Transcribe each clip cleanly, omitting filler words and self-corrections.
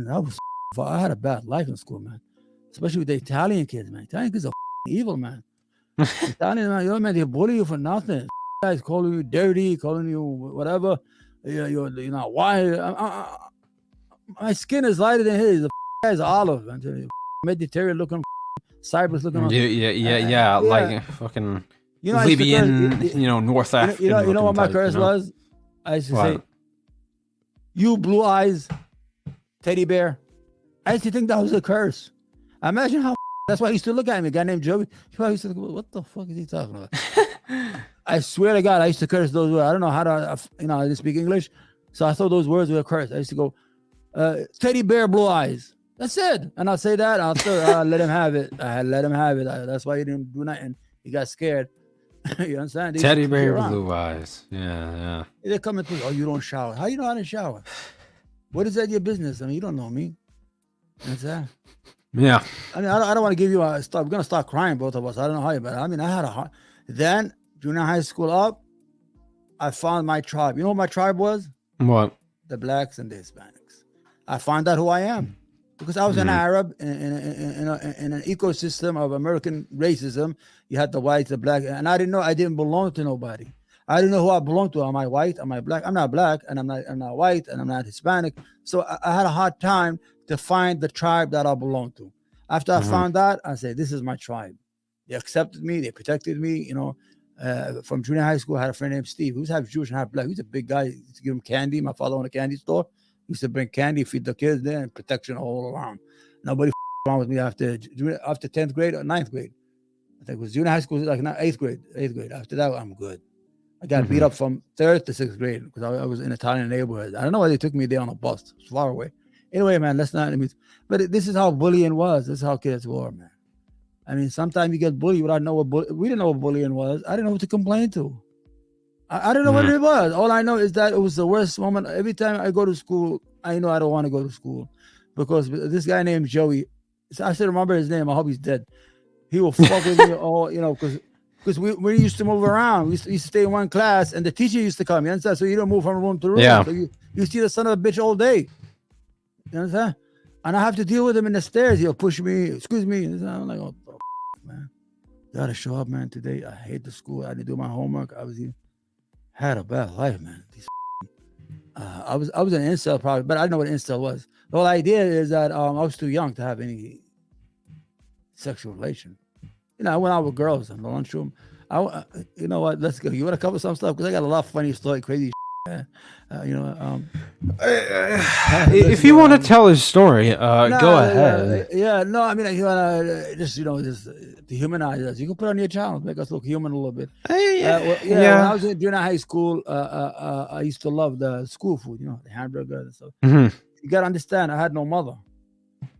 man, I had a bad life in school, man. Especially with the Italian kids, man. Italian kids are evil, man. Italian, man, you know, man, they bully you for nothing. Guys calling you dirty, calling you whatever. You're not white. My skin is lighter than his. The guy's olive. I'm telling you, Mediterranean looking, Cyprus looking. Yeah. Like fucking you know, Libyan, North African. You know what my curse was? I used to say, "You blue eyes, teddy bear." I used to think that was a curse. Imagine how. That's why he used to look at me. A guy named Joey. He used to go, "What the fuck is he talking about?" I swear to God, I used to curse those words. I don't know how to, I didn't speak English, so I thought those words were a curse. I used to go, "Teddy bear, blue eyes." That's it. And I'll say that. I'll let him have it. I let him have it. That's why he didn't do nothing. He got scared. You understand? Teddy bear, blue eyes. Yeah. They're coming through. Oh, you don't shower. How you know I didn't shower? What is that your business? I mean, you don't know me. That's that. Yeah. I mean, I don't want to give you a start. We're going to start crying, both of us. I don't know how you, but I mean, I had a hard. Then, junior high school up, I found my tribe. You know what my tribe was? What? The blacks and the Hispanics. I found out who I am. Because I was an Arab in an ecosystem of American racism. You had the whites, the black, and I didn't know. I didn't belong to nobody. I didn't know who I belonged to. Am I white? Am I black? I'm not black, and I'm not white, and I'm not Hispanic. So I had a hard time to find the tribe that I belong to. After I found that, I said, "This is my tribe." They accepted me. They protected me. From junior high school, I had a friend named Steve. He was half Jewish and half black. He was a big guy. He used to give him candy. My father owned a candy store. He used to bring candy, feed the kids there, and protection all around. Nobody around with me after 10th grade or 9th grade. I think it was junior high school, like 8th grade. After that, I'm good. I got beat up from 3rd to 6th grade because I was in Italian neighborhood. I don't know why they took me there on a bus. It's far away. Anyway, man, let's not. But this is how bullying was. This is how kids were, man. I mean, sometimes you get bullied without knowing we didn't know what bullying was. I didn't know what to complain to. I don't know what it was. All I know is that it was the worst moment. Every time I go to school, I know I don't want to go to school because this guy named Joey, I still remember his name. I hope he's dead. He will fuck with me all, because we used to move around. We used to stay in one class, and the teacher used to come. You understand? So you don't move from room to room. Yeah. So you see the son of a bitch all day. You understand? And I have to deal with him in the stairs. He'll push me. Excuse me. I'm like, oh, man. Gotta show up, man, today. I hate the school. I didn't do my homework. Had a bad life, man. I was an incel probably, but I didn't know what an incel was. The whole idea is that I was too young to have any sexual relation. I went out with girls in the lunchroom. You know what? Let's go. You want to cover some stuff? Because I got a lot of funny story, crazy. If you want to tell his story, go ahead. No, I mean, you want to just dehumanize us. You can put on your channel, make us look human a little bit. When I was in junior high school, I used to love the school food, the hamburger and stuff. You got to understand, I had no mother.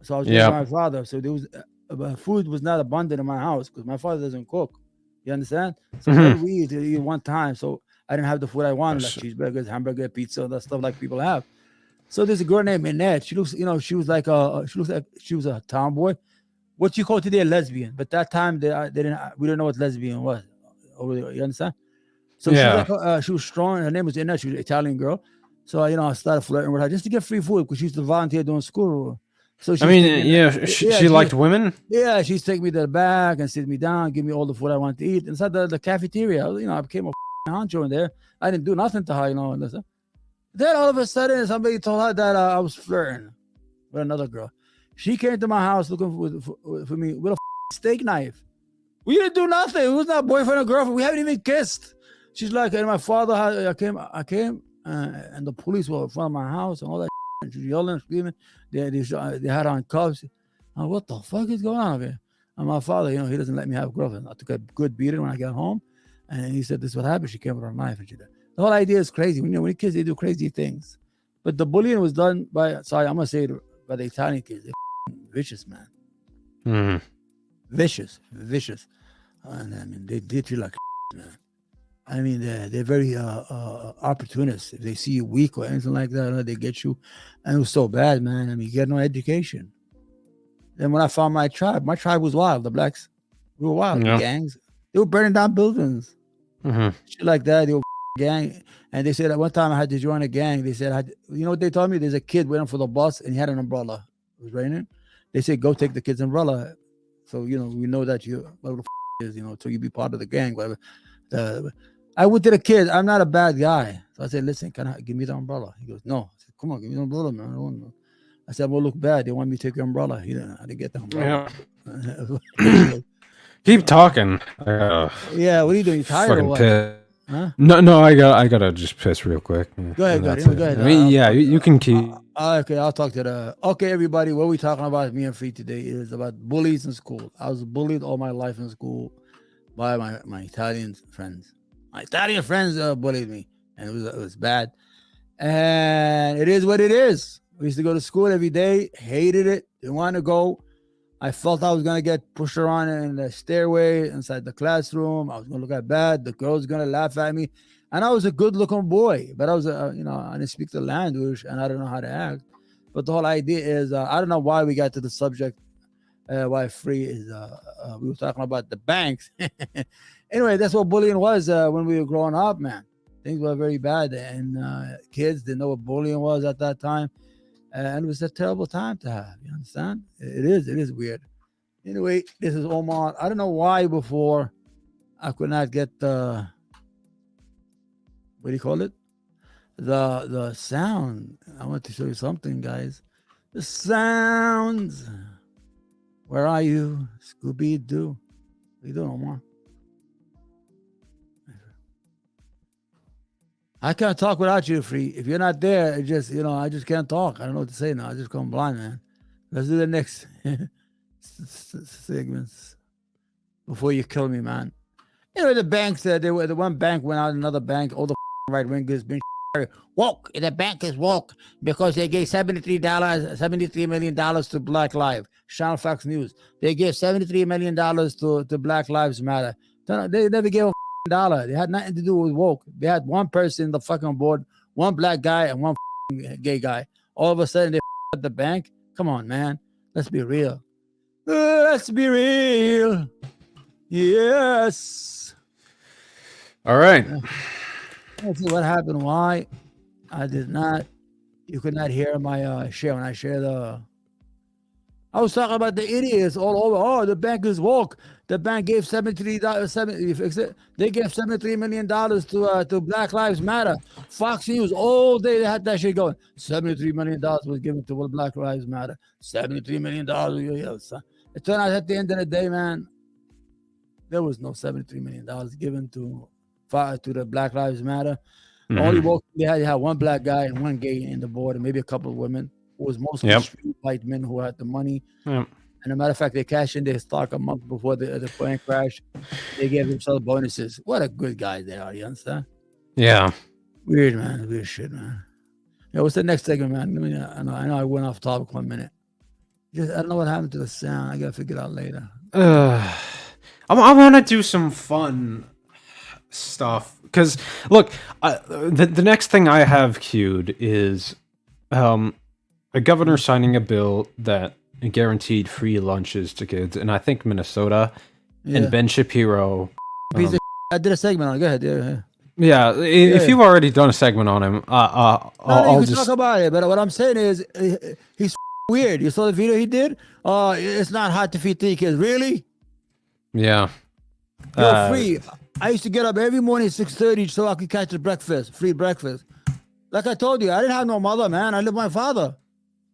So I was with my father. So there was food was not abundant in my house because my father doesn't cook. You understand? So we eat one time. So I didn't have the food I wanted, like cheeseburgers, hamburger, pizza, that stuff like people have. So there's a girl named Annette. She looks, she was like she was a tomboy. What you call today a lesbian, but that time we didn't know what lesbian was. Over there, you understand? So she was strong. Her name was Annette. She was an Italian girl. So I started flirting with her just to get free food because she used to volunteer doing school. So she liked women. Yeah, she's taking me to the back and sit me down, give me all the food I want to eat inside the cafeteria. I became a honcho in there. I didn't do nothing to her, Listen. Then all of a sudden, somebody told her that I was flirting with another girl. She came to my house looking for me with a steak knife. We didn't do nothing. It was not boyfriend or girlfriend. We haven't even kissed. She's like, and my father, I came, and the police were in front of my house and all that. And she was yelling, screaming. They had on cuffs. What the fuck is going on over here? And my father, he doesn't let me have a girlfriend. I took a good beating when I got home. And he said, this is what happened. She came with a knife and she did. The whole idea is crazy. When kids, they do crazy things. But the bullying was done by the Italian kids. They're vicious, man. Vicious. And I mean, they did you like man. I mean, they're very opportunists. If they see you weak or anything like that, they get you. And it was so bad, man. I mean, you get no education. Then when I found my tribe was wild. The blacks, we were wild. The gangs, they were burning down buildings. Shit like that. They were gang, and they said at one time I had to join a gang. They said, you know what they told me? There's a kid waiting for the bus, and he had an umbrella. It was raining. They said, go take the kid's umbrella. So we know that you whatever the is, so you be part of the gang. Whatever. I went to the kid. I'm not a bad guy, so I said, listen, can I give me the umbrella? He goes, no. I said, come on, give me the umbrella, man. I don't want I said, well, look bad. They want me to take your umbrella. He didn't know how to get the umbrella. Yeah. Keep talking. Yeah, what are you doing? You tired or what? Huh? No, I gotta just piss real quick. Go ahead. I mean, you can keep. Okay, I'll talk to the. Okay, everybody, what we talking about, me and Free today, is about bullies in school. I was bullied all my life in school by my Italian friends. My Italian friends bullied me, and it was bad. And it is what it is. We used to go to school every day, hated it, didn't want to go. I felt I was going to get pushed around in the stairway inside the classroom. I was going to look at bad. The girls going to laugh at me. And I was a good-looking boy, but I was, I didn't speak the language, and I don't know how to act. But the whole idea is, I don't know why we got to the subject, why Free is, we were talking about the banks. Anyway, that's what bullying was when we were growing up, man. Things were very bad, and kids didn't know what bullying was at that time. And it was a terrible time to have. You understand? It is weird. Anyway, this is Omar. I don't know why before I could not get the, what do you call it? The sound. I want to show you something, guys. The sounds. Where are you? Scooby-Doo. What are you doing, Omar? I can't talk without you, Free. If you're not there, it just, I just can't talk. I don't know what to say now. I just come blind, man. Let's do the next segments before you kill me, man. Anyway, the bank said the one bank went out, another bank. All the right wingers been woke. The bank is woke because they gave $73 million to Black Lives. Channel Fox News. They gave $73 million to Black Lives Matter. They never gave a dollar. They had nothing to do with woke. They had one person in the fucking board, one black guy and one gay guy. All of a sudden, they at the bank. Come on, man. Let's be real. Let's be real. Yes. All right. Let's see what happened. Why? I did not. You could not hear my share when I share the. I was talking about the idiots all over. Oh, the bank is woke. The bank gave $73. They gave $73 million to Black Lives Matter. Fox News all day they had that shit going. $73 million was given to Black Lives Matter. $73 million. It turned out at the end of the day, man, there was no $73 million given to the Black Lives Matter. Mm-hmm. Only woke they had one black guy and one gay in the board, and maybe a couple of women. It was mostly street white men who had the money. Yep. And a matter of fact, they cashed in their stock a month before the plane crash. They gave themselves bonuses. What a good guys they are. You understand? Yeah. Weird, man. Weird shit, man. Yeah, what's the next segment, man? I know I went off topic 1 minute. I don't know what happened to the sound. I got to figure it out later. I want to do some fun stuff. Because, look, the next thing I have queued is a governor signing a bill that guaranteed free lunches to kids, and I think Minnesota, and Ben Shapiro. I did a segment on it. Go ahead. Yeah, if you've already done a segment on him, I'll just talk about it. But what I'm saying is, he's weird. You saw the video he did? It's not hard to feed 3 kids. Really? Yeah. You're free. I used to get up every morning at 6:30 so I could catch the breakfast, free breakfast. Like I told you, I didn't have no mother, man. I lived with my father.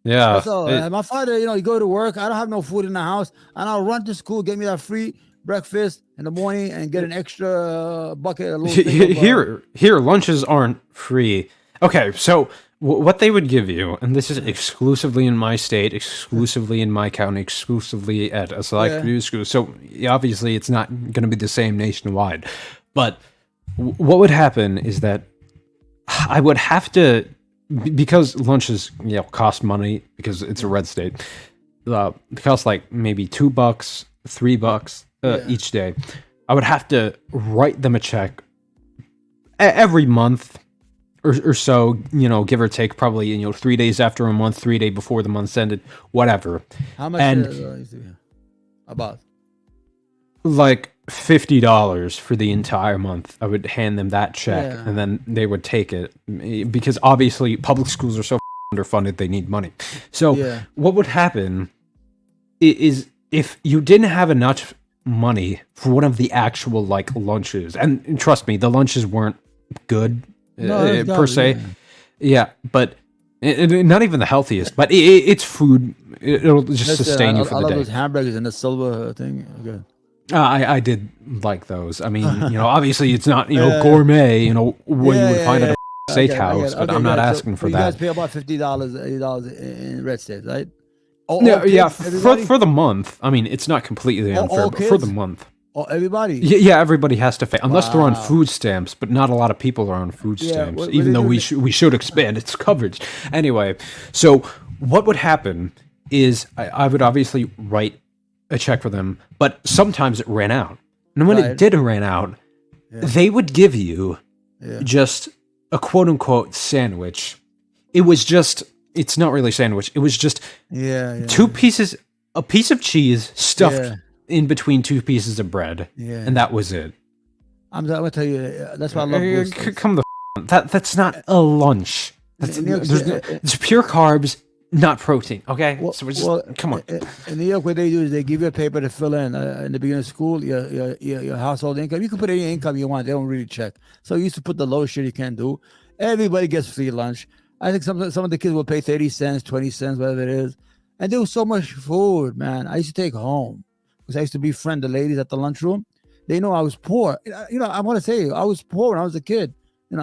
Yeah. So my father, you go to work. I don't have no food in the house, and I'll run to school, get me that free breakfast in the morning, and get an extra bucket. Here, lunches aren't free. Okay, so what they would give you, and this is exclusively in my state, exclusively in my county, exclusively at a select few schools. So obviously, it's not going to be the same nationwide. But what would happen is that I would have to. Because lunches, cost money because it's a red state. It costs like maybe $2, $3 each day. I would have to write them a check every month or so, give or take, probably 3 days after a month, 3 days before the month's ended, whatever. How much? And about like $50 for the entire month. I would hand them that check, Yeah. and then they would take it because obviously public schools are so underfunded, they need money. So Yeah. what would happen is if you didn't have enough money for one of the actual like lunches, and trust me, the lunches weren't good No, per se. yeah. Yeah, but not even the healthiest. But it's food. It'll just That's it. sustain you for I the love day. those hamburgers in the silver thing. Okay. I did like those. I mean, obviously it's not gourmet. What you would find at a steakhouse, but I'm not asking for you that. guys pay about $50, $80 in red states, right? Yeah, yeah. Everybody? For the month. I mean, it's not completely unfair, all but for the kids? month. Oh, everybody. Yeah, everybody has to pay, unless they're on Wow. food stamps. But not a lot of people are on food Yeah, stamps, what even they though do- we should expand its coverage. Anyway, so what would happen is I would obviously write a check for them, but sometimes it ran out, and when Right. it didn't ran out, they would give you just a quote unquote sandwich. It was just. It's not really a sandwich. It was just two pieces, a piece of cheese stuffed in between two pieces of bread, and that was it. I'm gonna tell you, that's why I love Boost. Come the that's not a lunch. It's pure carbs, not protein. Okay, so we're just, come on. In New York, what they do is they give you a paper to fill in the beginning of school, your household income. You can put any income you want. They don't really check. So you used to put the lowest shit you can do. Everybody gets free lunch. I think some of the kids will pay 30 cents, 20 cents, whatever it is. And there was so much food, man. I used to take home because I used to befriend the ladies at the lunchroom. They know I was poor. I want to say I was poor when I was a kid. And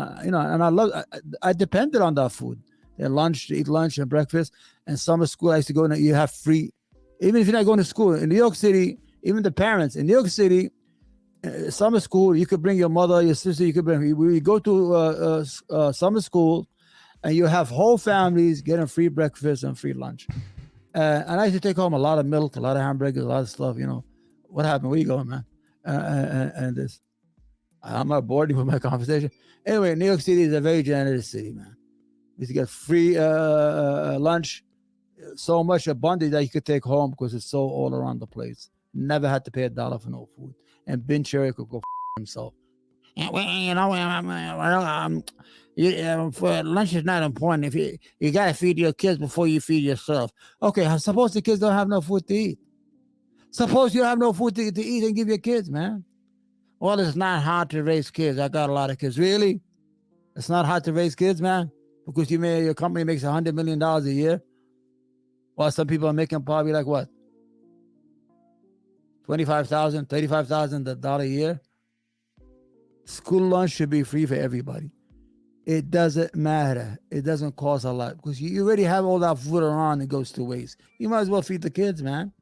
I depended on that food. Eat lunch and breakfast. And summer school, I used to go and you have free. Even if you're not going to school in New York City, even the parents in New York City, summer school, you could bring your mother, your sister. You could bring. We go to summer school. And you have whole families getting free breakfast and free lunch. And I used to take home a lot of milk, a lot of hamburgers, a lot of stuff, What happened? Where you going, man? And this. I'm not bored with my conversation. Anyway, New York City is a very generous city, man. You used to get free lunch, so much abundant that you could take home because it's so all around the place. Never had to pay $1 for no food. And Ben Cherry could go himself. For lunch is not important. If you gotta feed your kids before you feed yourself. Okay, suppose the kids don't have no food to eat. Suppose you have no food to eat and give your kids, man. Well, it's not hard to raise kids. I got a lot of kids. Really? It's not hard to raise kids, man, because your company makes $100 million a year. Well, some people are making probably like what, $25,000, $35,000 a year. School lunch should be free for everybody. It doesn't matter. It doesn't cost a lot because you already have all that food around that goes to waste. You might as well feed the kids, man.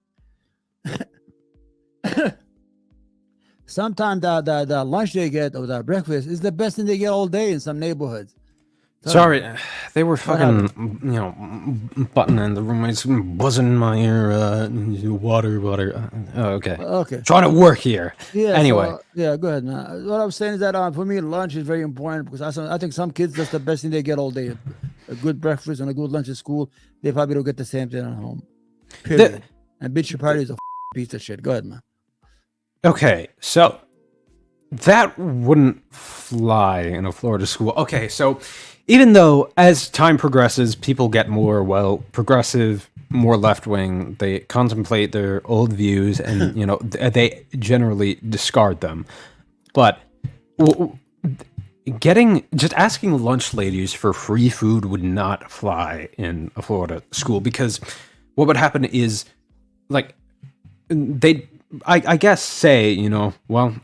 Sometimes the lunch they get or the breakfast is the best thing they get all day in some neighborhoods. Sorry, they were fucking, buttoning the room. It's buzzing in my ear. Water. Okay. Okay. Trying to work here. Yeah. Anyway. So, go ahead, man. What I'm saying is that for me, lunch is very important because I think some kids, that's the best thing they get all day. A good breakfast and a good lunch at school. They probably don't get the same thing at home. Period. And bitch party is a piece of shit. Go ahead, man. Okay, so that wouldn't fly in a Florida school. Okay, so even though as time progresses, people get more, progressive, more left-wing, they contemplate their old views and, they generally discard them. But just asking lunch ladies for free food would not fly in a Florida school because what would happen is, like, I guess say,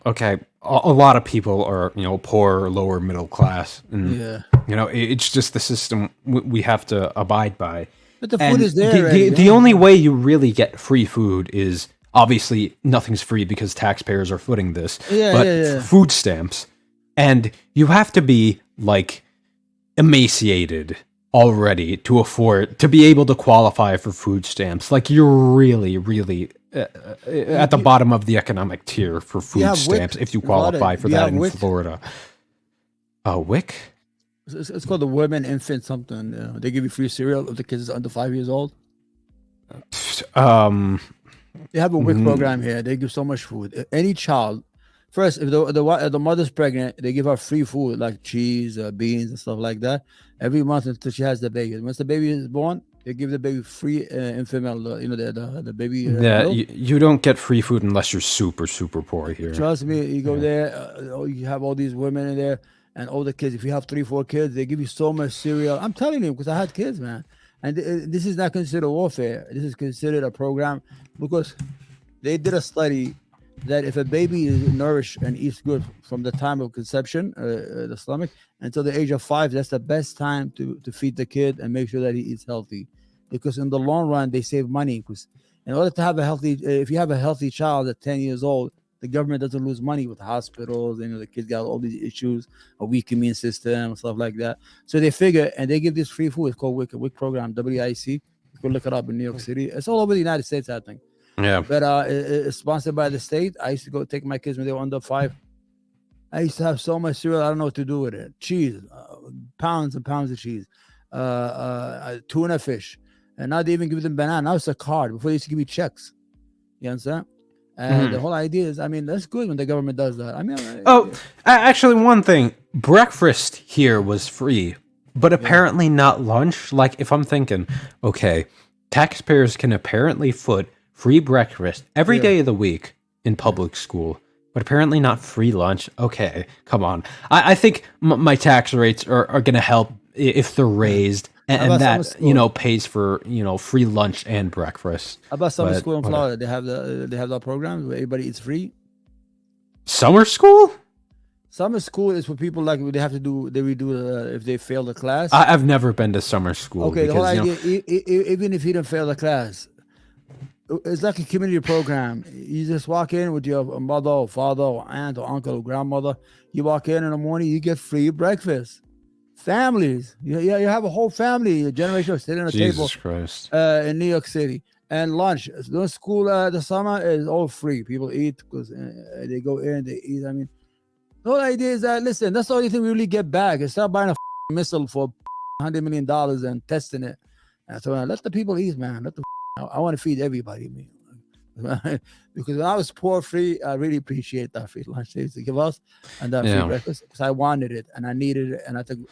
okay, a lot of people are, poor or lower middle class. And, it's just the system we have to abide by. But the food is there. The only way you really get free food is, obviously, nothing's free because taxpayers are footing this. Food stamps. And you have to be, like, emaciated already to be able to qualify for food stamps. Like, you're really, really at the bottom of the economic tier for food stamps if you qualify for that in Florida. WIC? It's called the Women Infant something. They give you free cereal if the kids are under 5 years old. They have a WIC program here. They give so much food. Any child First, if the mother's pregnant, they give her free food like cheese, beans, and stuff like that every month until she has the baby. Once the baby is born, they give the baby free infant milk. The baby Yeah, milk. you don't get free food unless you're super, super poor here. Trust me, you go there, you have all these women in there and all the kids. If you have 3, 4 kids, they give you so much cereal. I'm telling you, because I had kids, man. And this is not considered warfare. This is considered a program because they did a study that if a baby is nourished and eats good from the time of conception, the stomach, until the age of 5, that's the best time to feed the kid and make sure that he eats healthy. Because in the long run, they save money. Because in order to have a healthy, if you have a healthy child at 10 years old, the government doesn't lose money with hospitals. The kids got all these issues, a weak immune system, stuff like that. So they figure, and they give this free food. It's called WIC program, WIC. You can look it up in New York City. It's all over the United States, I think. Yeah. But it's sponsored by the state. I used to go take my kids when they were under 5. I used to have so much cereal. I don't know what to do with it. Cheese, pounds and pounds of cheese, tuna fish. And now they even give them banana. Now it's a card. Before they used to give me checks. You understand? And the whole idea is, I mean, that's good when the government does that. I mean, actually, one thing. Breakfast here was free, but apparently not lunch. Like, if I'm thinking, okay, taxpayers can apparently foot free breakfast every day of the week in public school, but apparently not free lunch. Okay, come on. I think my tax rates are going to help if they're raised, and that pays for free lunch and breakfast. How about summer school in Florida? They have the programs where everybody eats free. Summer school? Summer school is for people like they redo if they fail the class. I've never been to summer school. Okay, because, the whole idea, even if you didn't fail the class, it's like a community program. You just walk in with your mother or father or aunt or uncle or grandmother. You walk in the morning, you get free breakfast. Families, you have a whole family, a generation sitting at a table. Jesus Christ. In New York City. And lunch, the school, the summer is all free. People eat because they go in, they eat. I mean, the whole idea is that, listen, that's the only thing we really get back. Instead of buying a missile for $100 million and testing it. And so let the people eat, man. I want to feed everybody, man. Because when I was poor, free, I really appreciate that free lunch they used to give us and that free breakfast because I wanted it and I needed it. And I think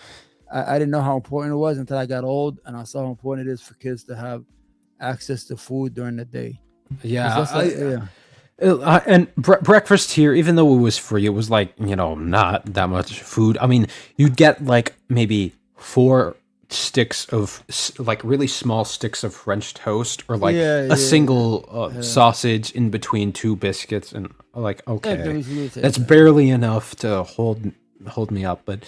I didn't know how important it was until I got old and I saw how important it is for kids to have access to food during the day. And breakfast here, even though it was free, it was like, not that much food. I mean, you'd get like maybe 4 sticks of like really small sticks of French toast or like a single sausage in between 2 biscuits and like, okay, that's barely enough to hold me up. But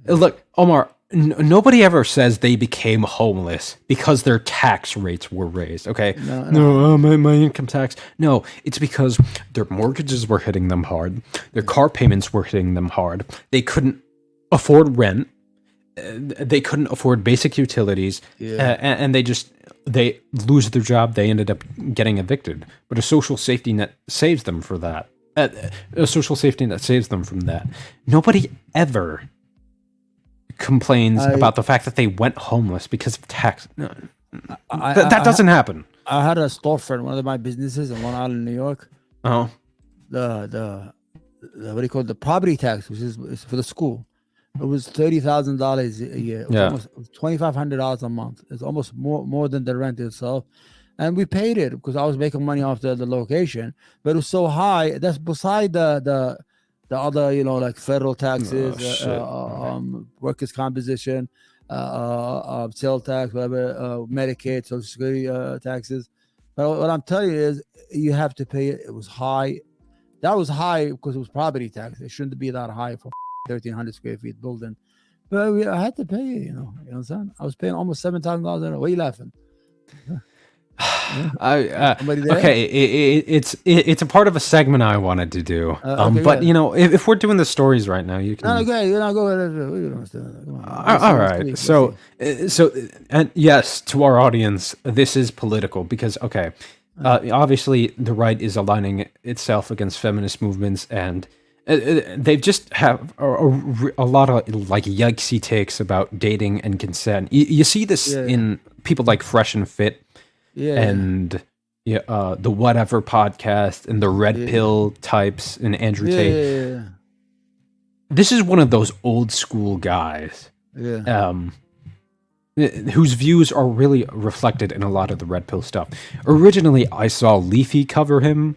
look, Omar, nobody ever says they became homeless because their tax rates were raised. Okay, my income tax. No, it's because their mortgages were hitting them hard. Their car payments were hitting them hard. They couldn't afford rent. They couldn't afford basic utilities, and they lose their job. They ended up getting evicted. But a social safety net saves them for that. A social safety net saves them from that. Nobody ever complains about the fact that they went homeless because of tax. That doesn't happen. I had a storefront, one of my businesses in Long Island, New York. Oh, the what do you call it? The property tax, which is for the school. It was $30,000 a year. It was almost $2,500 a month. It's almost more than the rent itself, and we paid it because I was making money off the location. But it was so high. That's beside the other, like federal taxes, workers' compensation, sales tax, whatever, Medicaid, Social Security taxes. But what I'm telling you is, you have to pay it. It was high. That was high because it was property tax. It shouldn't be that high for 1,300 square feet building, but I had to pay it. You know what I'm saying? I was paying almost $7,000. Why are you laughing? Okay, it's a part of a segment I wanted to do. But if we're doing the stories right now, you can. Go ahead. All right. So, and yes, to our audience, this is political because obviously the right is aligning itself against feminist movements and. They just have a lot of like yikesy takes about dating and consent. You see this in people like Fresh and Fit, and the Whatever podcast and the Red Pill types and Andrew Tate. Yeah. This is one of those old school guys. Yeah. Whose views are really reflected in a lot of the Red Pill stuff. Originally, I saw Leafy cover him